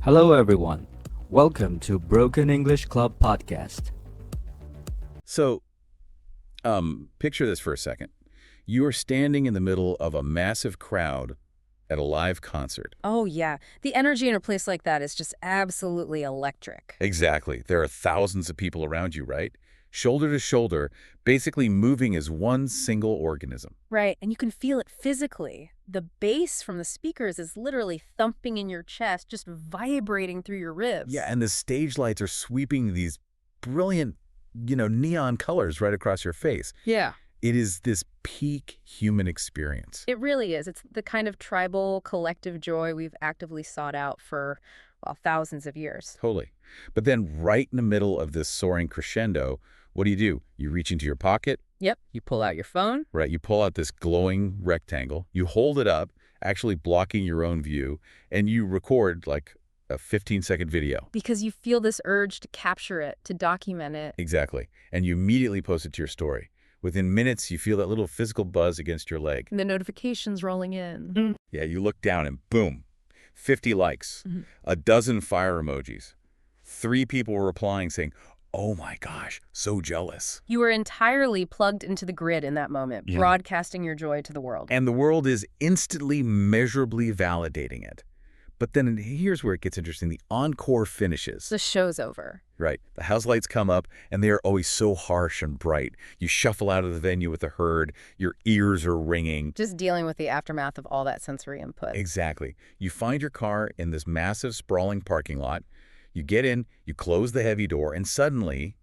Hello, everyone. Welcome to Broken English Club podcast. So, picture this for a second. You are standing in the middle of a massive crowd at a live concert. Oh, yeah. The energy in a place like that is just absolutely electric. Exactly. There are thousands of people around you, right? Shoulder to shoulder, basically moving as one single organism. Right, and you can feel it physically. The bass from the speakers is literally thumping in your chest, just vibrating through your ribs. Yeah, and the stage lights are sweeping these brilliant, neon colors right across your face. Yeah. It is this peak human experience. It really is. It's the kind of tribal, collective joy we've actively sought out for, well, thousands of years. Totally. But then right in the middle of this soaring crescendo, what do? You reach into your pocket, Yep, you pull out your phone. right? You pull out this glowing rectangle, you hold it up, actually blocking your own view, and you record like a 15-second video. Because you feel this urge to capture it, to document it. Exactly. And you immediately post it to your story. Within minutes, you feel that little physical buzz against your leg. And the notifications rolling in. Yeah, you look down and boom, 50 likes, a dozen fire emojis. 3 people were replying saying, "Oh my gosh, so jealous." You were entirely plugged into the grid in that moment, Yeah. broadcasting your joy to the world. And the world is instantly, measurably validating it. But then here's where it gets interesting. The encore finishes. The show's over. Right. The house lights come up, and they are always so harsh and bright. You shuffle out of the venue with a herd. Your ears are ringing. Just dealing with the aftermath of all that sensory input. Exactly. You find your car in this massive, sprawling parking lot. You get in, you close the heavy door, and suddenly,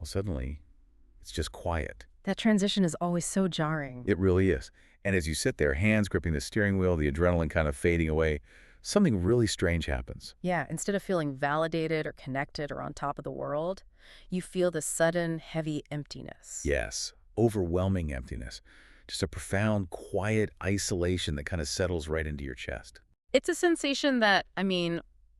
it's just quiet. That transition is always so jarring. It really is. And as you sit there, hands gripping the steering wheel, the adrenaline kind of fading away, something really strange happens. Yeah, instead of feeling validated or connected or on top of the world, you feel this sudden, heavy emptiness. Yes, overwhelming emptiness. Just a profound, quiet isolation that kind of settles right into your chest. It's a sensation that,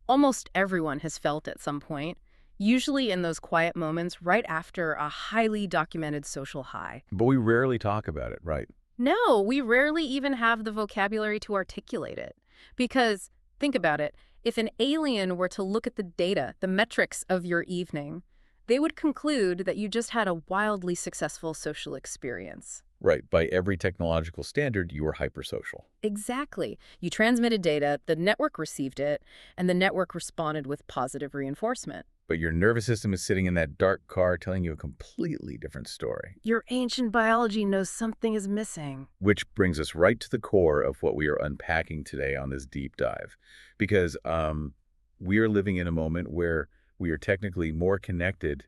almost everyone has felt at some point, usually in those quiet moments right after a highly documented social high. But we rarely talk about it, right? No, we rarely even have the vocabulary to articulate it. Because, think about it, if an alien were to look at the data, the metrics of your evening, they would conclude that you just had a wildly successful social experience. Right. By every technological standard, you were hypersocial. Exactly. You transmitted data, the network received it, and the network responded with positive reinforcement. But your nervous system is sitting in that dark car telling you a completely different story. Your ancient biology knows something is missing. Which brings us right to the core of what we are unpacking today on this deep dive. Because we are living in a moment where we are technically more connected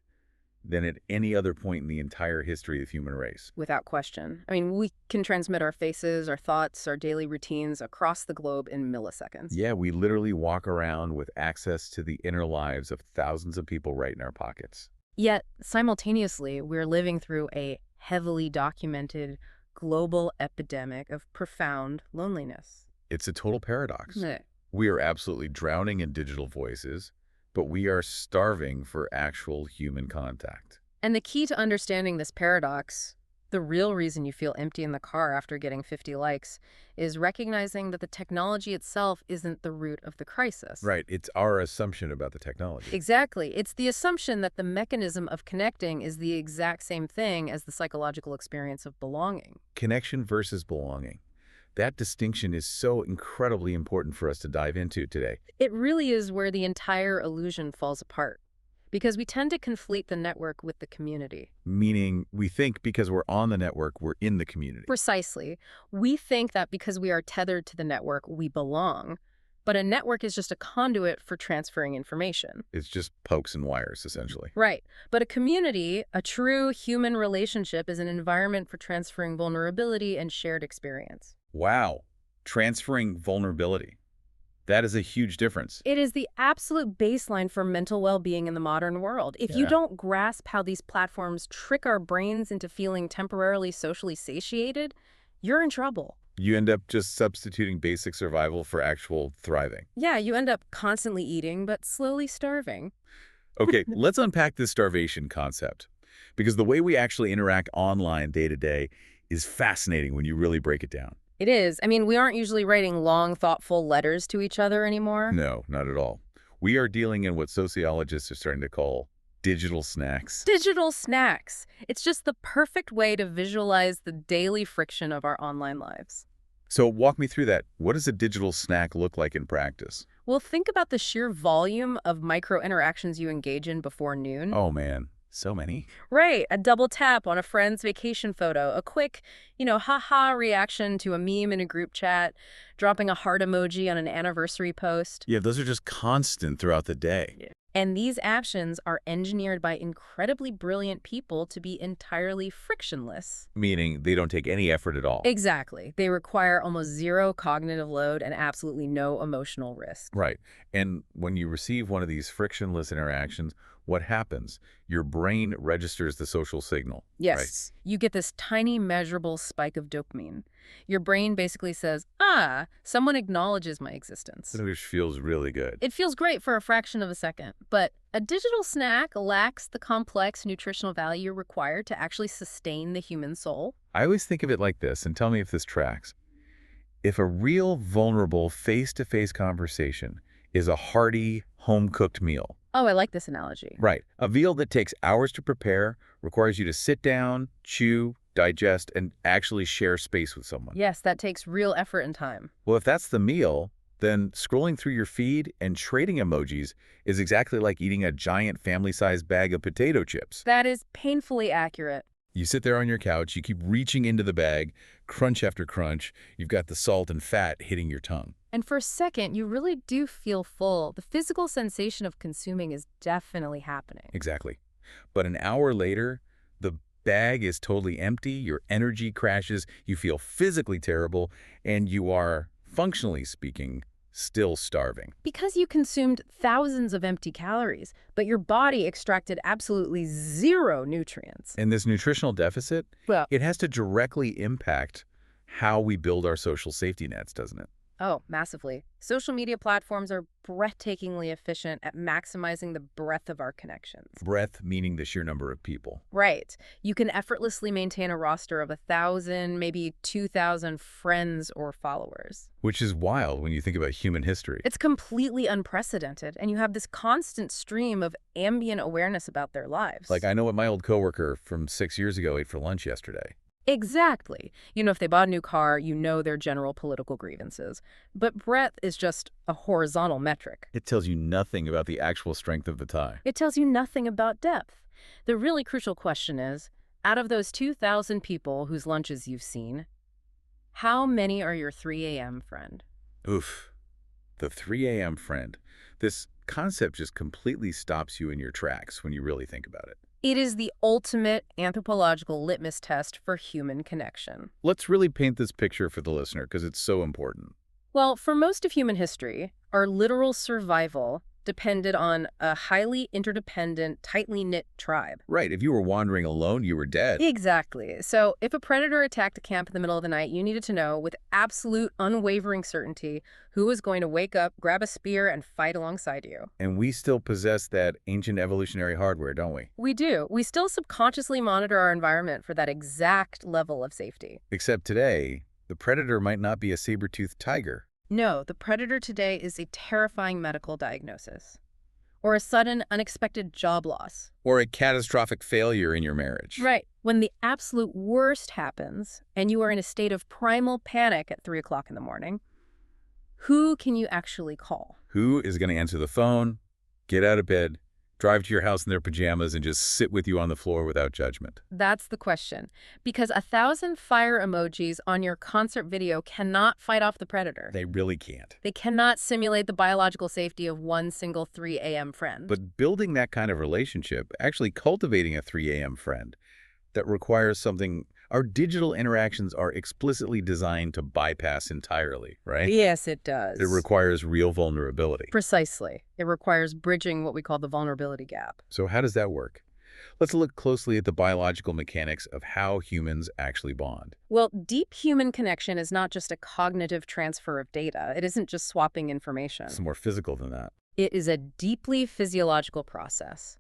than at any other point in the entire history of the human race. Without question. We can transmit our faces, our thoughts, our daily routines across the globe in milliseconds. Yeah, we literally walk around with access to the inner lives of thousands of people right in our pockets. Yet, simultaneously, we're living through a heavily documented global epidemic of profound loneliness. It's a total paradox. Meh. We are absolutely drowning in digital voices, but we are starving for actual human contact. And the key to understanding this paradox, the real reason you feel empty in the car after getting 50 likes, is recognizing that the technology itself isn't the root of the crisis. Right. It's our assumption about the technology. Exactly. It's the assumption that the mechanism of connecting is the exact same thing as the psychological experience of belonging. Connection versus belonging. That distinction is so incredibly important for us to dive into today. It really is where the entire illusion falls apart. Because we tend to conflate the network with the community. Meaning, we think because we're on the network, we're in the community. Precisely. We think that because we are tethered to the network, we belong. But a network is just a conduit for transferring information. It's just pokes and wires, essentially. Right. But a community, a true human relationship, is an environment for transferring vulnerability and shared experience. Wow. Transferring vulnerability. That is a huge difference. It is the absolute baseline for mental well-being in the modern world. If you don't grasp how these platforms trick our brains into feeling temporarily socially satiated, you're in trouble. You end up just substituting basic survival for actual thriving. Yeah, you end up constantly eating, but slowly starving. Okay, let's unpack this starvation concept. Because the way we actually interact online day to day is fascinating when you really break it down. It is. We aren't usually writing long, thoughtful letters to each other anymore. No, not at all. We are dealing in what sociologists are starting to call digital snacks. Digital snacks. It's just the perfect way to visualize the daily friction of our online lives. So walk me through that. What does a digital snack look like in practice? Well, think about the sheer volume of micro interactions you engage in before noon. Oh, man. So many. Right, a double tap on a friend's vacation photo, a quick, haha reaction to a meme in a group chat, dropping a heart emoji on an anniversary post. Yeah, those are just constant throughout the day. Yeah. And these actions are engineered by incredibly brilliant people to be entirely frictionless. Meaning they don't take any effort at all. Exactly. They require almost zero cognitive load and absolutely no emotional risk. Right. And when you receive one of these frictionless interactions, what happens? Your brain registers the social signal. Yes. You get this tiny measurable spike of dopamine. Your brain basically says, someone acknowledges my existence. Which feels really good. It feels great for a fraction of a second, but a digital snack lacks the complex nutritional value required to actually sustain the human soul. I always think of it like this, and tell me if this tracks. If a real, vulnerable, face-to-face conversation is a hearty, home-cooked meal. Oh, I like this analogy. Right. A meal that takes hours to prepare, requires you to sit down, chew, digest, and actually share space with someone. Yes, that takes real effort and time. Well, if that's the meal, then scrolling through your feed and trading emojis is exactly like eating a giant family-sized bag of potato chips. That is painfully accurate. You sit there on your couch, you keep reaching into the bag, crunch after crunch, you've got the salt and fat hitting your tongue. And for a second, you really do feel full. The physical sensation of consuming is definitely happening. Exactly. But an hour later, the bag is totally empty, your energy crashes, you feel physically terrible, and you are, functionally speaking, still starving. Because you consumed thousands of empty calories, but your body extracted absolutely zero nutrients. And this nutritional deficit, Well, it has to directly impact how we build our social safety nets, doesn't it? oh, massively. Social media platforms are breathtakingly efficient at maximizing the breadth of our connections. Breadth meaning the sheer number of people. Right. You can effortlessly maintain a roster of 1,000, maybe 2,000 friends or followers. Which is wild when you think about human history. It's completely unprecedented, and you have this constant stream of ambient awareness about their lives. Like, I know what my old coworker from 6 years ago ate for lunch yesterday. Exactly. If they bought a new car, you know their general political grievances. But breadth is just a horizontal metric. It tells you nothing about the actual strength of the tie. It tells you nothing about depth. The really crucial question is, out of those 2,000 people whose lunches you've seen, how many are your 3 a.m. friend? Oof. The 3 a.m. friend. This concept just completely stops you in your tracks when you really think about it. It is the ultimate anthropological litmus test for human connection. Let's really paint this picture for the listener because it's so important. Well, for most of human history, our literal survival depended on a highly interdependent, tightly knit tribe. Right. If you were wandering alone, you were dead. Exactly. So if a predator attacked a camp in the middle of the night, you needed to know with absolute unwavering certainty who was going to wake up, grab a spear, and fight alongside you. And we still possess that ancient evolutionary hardware, don't we? We do. We still subconsciously monitor our environment for that exact level of safety. Except today, the predator might not be a saber-toothed tiger. No, the predator today is a terrifying medical diagnosis. Or a sudden, unexpected job loss. Or a catastrophic failure in your marriage. Right. When the absolute worst happens, and you are in a state of primal panic at 3 o'clock in the morning, who can you actually call? Who is going to answer the phone, get out of bed, drive to your house in their pajamas, and just sit with you on the floor without judgment? That's the question. Because 1,000 fire emojis on your concert video cannot fight off the predator. They really can't. They cannot simulate the biological safety of one single 3 a.m. friend. But building that kind of relationship, actually cultivating a 3 a.m. friend, that requires something our digital interactions are explicitly designed to bypass entirely, right? Yes, it does. It requires real vulnerability. Precisely. It requires bridging what we call the vulnerability gap. So how does that work? Let's look closely at the biological mechanics of how humans actually bond. Well, deep human connection is not just a cognitive transfer of data. It isn't just swapping information. It's more physical than that. It is a deeply physiological process.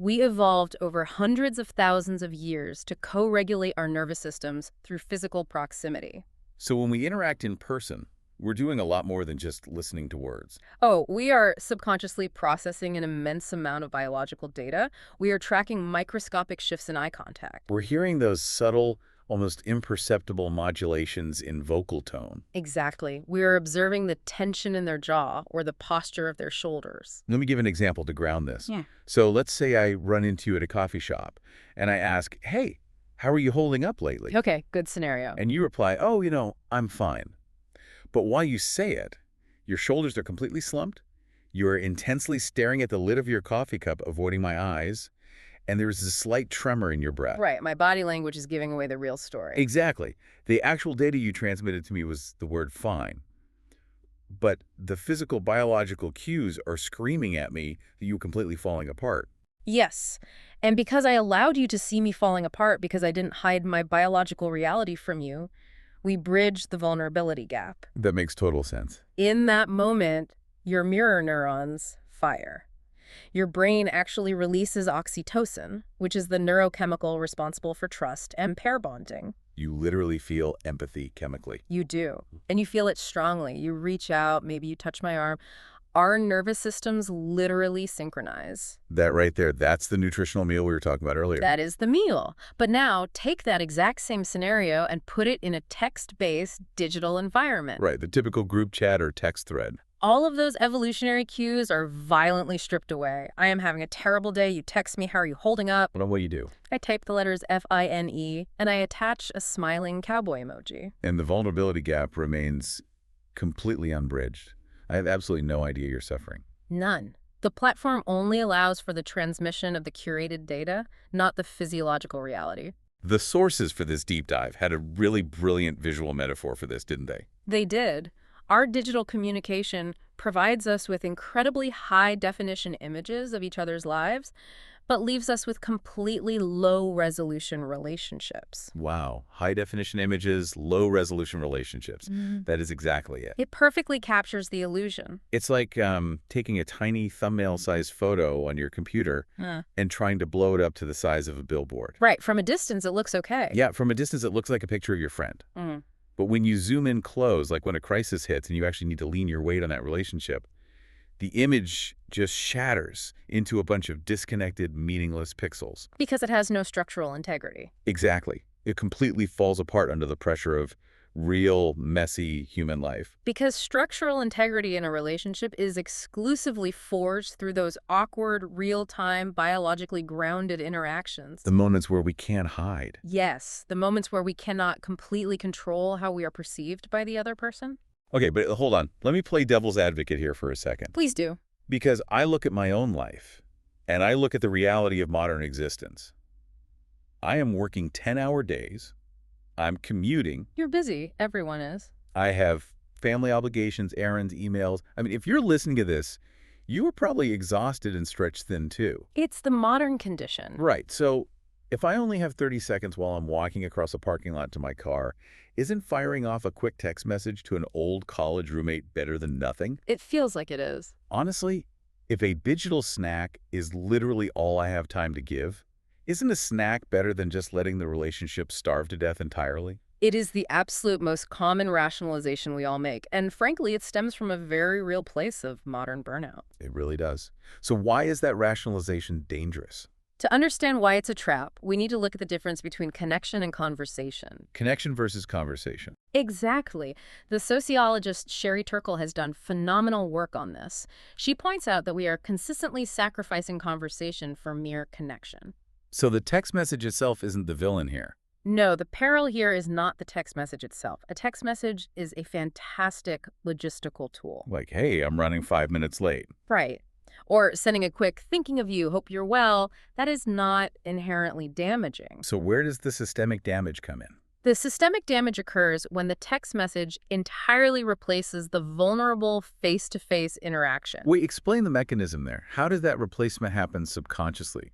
We evolved over hundreds of thousands of years to co-regulate our nervous systems through physical proximity. So when we interact in person, we're doing a lot more than just listening to words. Oh, we are subconsciously processing an immense amount of biological data. We are tracking microscopic shifts in eye contact. We're hearing those subtle, almost imperceptible modulations in vocal tone. Exactly. We are observing the tension in their jaw or the posture of their shoulders. Let me give an example to ground this. Yeah. So let's say I run into you at a coffee shop, and I ask, hey, how are you holding up lately? Okay, good scenario. And you reply, oh, I'm fine. But while you say it, your shoulders are completely slumped, you're intensely staring at the lid of your coffee cup, avoiding my eyes, and there's a slight tremor in your breath. Right, my body language is giving away the real story. Exactly. The actual data you transmitted to me was the word fine. But the physical biological cues are screaming at me that you're completely falling apart. Yes, and because I allowed you to see me falling apart because I didn't hide my biological reality from you, we bridged the vulnerability gap. That makes total sense. In that moment, your mirror neurons fire. Your brain actually releases oxytocin, which is the neurochemical responsible for trust and pair bonding. You literally feel empathy chemically. You do, and you feel it strongly. You reach out, maybe you touch my arm. Our nervous systems literally synchronize. That right there, that's the nutritional meal we were talking about earlier. That is the meal. But now take that exact same scenario and put it in a text-based digital environment. Right, the typical group chat or text thread. All of those evolutionary cues are violently stripped away. I am having a terrible day. You text me, how are you holding up? What do you do? I type the letters F-I-N-E, and I attach a smiling cowboy emoji. And the vulnerability gap remains completely unbridged. I have absolutely no idea you're suffering. None. The platform only allows for the transmission of the curated data, not the physiological reality. The sources for this deep dive had a really brilliant visual metaphor for this, didn't they? They did. Our digital communication provides us with incredibly high-definition images of each other's lives, but leaves us with completely low-resolution relationships. Wow. High-definition images, low-resolution relationships. That is exactly it. It perfectly captures the illusion. It's like taking a tiny thumbnail-sized photo on your computer and trying to blow it up to the size of a billboard. Right. From a distance, it looks okay. Yeah, from a distance, it looks like a picture of your friend. But when you zoom in close, like when a crisis hits and you actually need to lean your weight on that relationship, the image just shatters into a bunch of disconnected, meaningless pixels. Because it has no structural integrity. Exactly. It completely falls apart under the pressure of real, messy human life. Because structural integrity in a relationship is exclusively forged through those awkward, real-time, biologically grounded interactions. The moments where we can't hide. Yes, the moments where we cannot completely control how we are perceived by the other person. Okay, but hold on. Let me play devil's advocate here for a second. Please do. Because I look at my own life, and I look at the reality of modern existence. I am working 10-hour days. I'm commuting. You're busy. Everyone is. I have family obligations, errands, emails. I mean, if you're listening to this, you are probably exhausted and stretched thin too. It's the modern condition. Right. So if I only have 30 seconds while I'm walking across a parking lot to my car, isn't firing off a quick text message to an old college roommate better than nothing? It feels like it is. Honestly, if a digital snack is literally all I have time to give, isn't a snack better than just letting the relationship starve to death entirely? It is the absolute most common rationalization we all make, and frankly, it stems from a very real place of modern burnout. It really does. So why is that rationalization dangerous? To understand why it's a trap, we need to look at the difference between connection and conversation. Connection versus conversation. Exactly. The sociologist Sherry Turkle has done phenomenal work on this. She points out that we are consistently sacrificing conversation for mere connection. So the text message itself isn't the villain here. No, the peril here is not the text message itself. A text message is a fantastic logistical tool. Like, hey, I'm running 5 minutes late. Right. Or sending a quick, thinking of you, hope you're well. That is not inherently damaging. So where does the systemic damage come in? The systemic damage occurs when the text message entirely replaces the vulnerable face-to-face interaction. Wait, explain the mechanism there. How does that replacement happen subconsciously?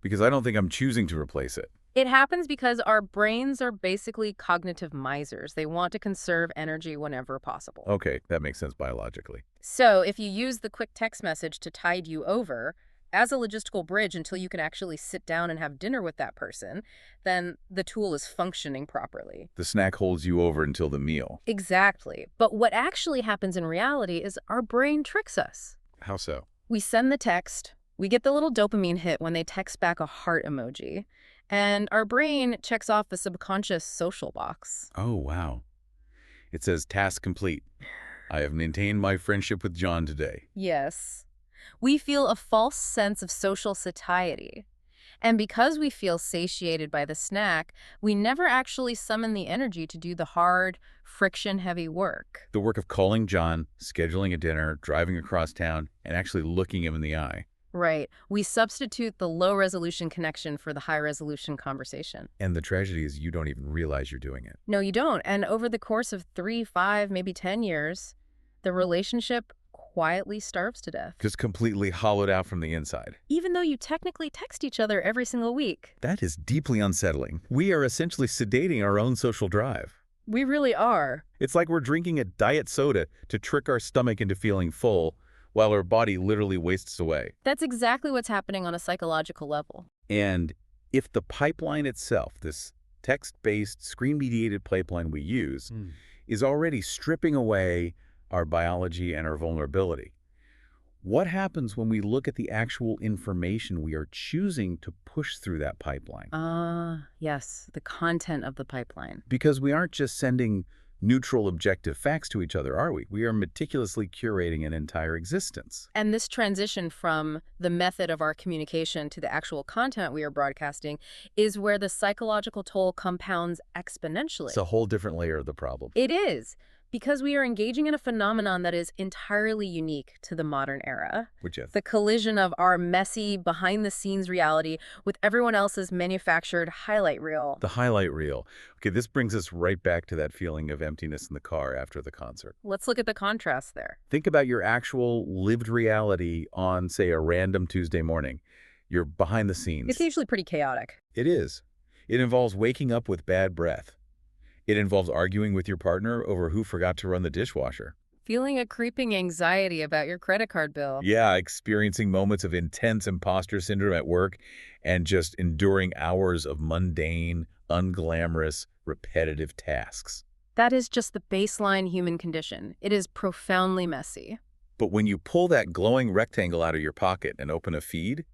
Because I don't think I'm choosing to replace it. It happens because our brains are basically cognitive misers. They want to conserve energy whenever possible. Okay, that makes sense biologically. So if you use the quick text message to tide you over, as a logistical bridge until you can actually sit down and have dinner with that person, then the tool is functioning properly. The snack holds you over until the meal. Exactly. But what actually happens in reality is our brain tricks us. How so? We send the text, we get the little dopamine hit when they text back a heart emoji, and our brain checks off the subconscious social box. Oh, wow. It says task complete. I have maintained my friendship with John today. Yes. We feel a false sense of social satiety. And because we feel satiated by the snack, we never actually summon the energy to do the hard, friction-heavy work. The work of calling John, scheduling a dinner, driving across town, and actually looking him in the eye. Right. We substitute the low-resolution connection for the high-resolution conversation. And the tragedy is you don't even realize you're doing it. No, you don't. And over the course of 3, 5, maybe 10 years, the relationship quietly starves to death. Just completely hollowed out from the inside. Even though you technically text each other every single week. That is deeply unsettling. We are essentially sedating our own social drive. We really are. It's like we're drinking a diet soda to trick our stomach into feeling full, while our body literally wastes away. That's exactly what's happening on a psychological level. And if the pipeline itself, this text-based, screen-mediated pipeline we use, is already stripping away our biology and our vulnerability, what happens when we look at the actual information we are choosing to push through that pipeline? Yes, the content of the pipeline. Because we aren't just sending neutral, objective facts to each other, are we? We are meticulously curating an entire existence. And this transition from the method of our communication to the actual content we are broadcasting is where the psychological toll compounds exponentially. It's a whole different layer of the problem. It is, because we are engaging in a phenomenon that is entirely unique to the modern era. Which is? The collision of our messy, behind-the-scenes reality with everyone else's manufactured highlight reel. The highlight reel. Okay, this brings us right back to that feeling of emptiness in the car after the concert. Let's look at the contrast there. Think about your actual lived reality on, say, a random Tuesday morning. You're behind the scenes. It's usually pretty chaotic. It is. It involves waking up with bad breath. It involves arguing with your partner over who forgot to run the dishwasher. Feeling a creeping anxiety about your credit card bill. Yeah, experiencing moments of intense imposter syndrome at work and just enduring hours of mundane, unglamorous, repetitive tasks. That is just the baseline human condition. It is profoundly messy. But when you pull that glowing rectangle out of your pocket and open a feed,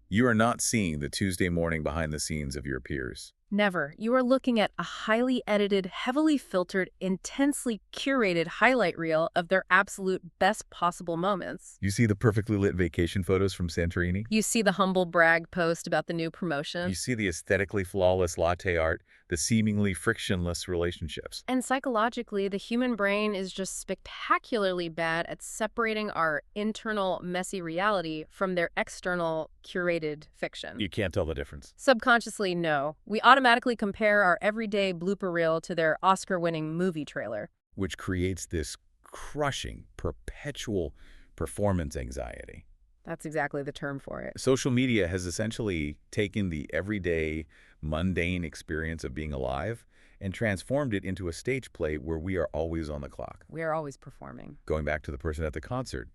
you are not seeing the Tuesday morning behind the scenes of your peers. Never. You are looking at a highly edited, heavily filtered, intensely curated highlight reel of their absolute best possible moments. You see the perfectly lit vacation photos from Santorini? You see the humble brag post about the new promotion. You see the aesthetically flawless latte art, the seemingly frictionless relationships. And psychologically, the human brain is just spectacularly bad at separating our internal messy reality from their external curated fiction. You can't tell the difference. Subconsciously, no. We automatically compare our everyday blooper reel to their Oscar-winning movie trailer. Which creates this crushing, perpetual performance anxiety. That's exactly the term for it. Social media has essentially taken the everyday, mundane experience of being alive and transformed it into a stage play where we are always on the clock. We are always performing. Going back to the person at the concert,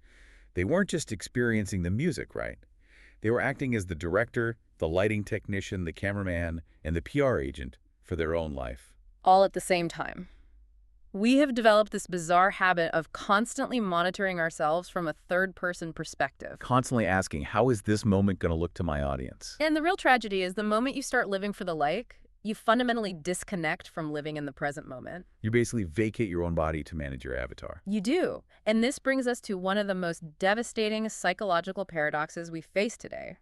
they weren't just experiencing the music, right? They were acting as the director, the lighting technician, the cameraman, and the PR agent for their own life. All at the same time. We have developed this bizarre habit of constantly monitoring ourselves from a third-person perspective. Constantly asking, how is this moment going to look to my audience? And the real tragedy is the moment you start living for the like, you fundamentally disconnect from living in the present moment. You basically vacate your own body to manage your avatar. You do. And this brings us to one of the most devastating psychological paradoxes we face today.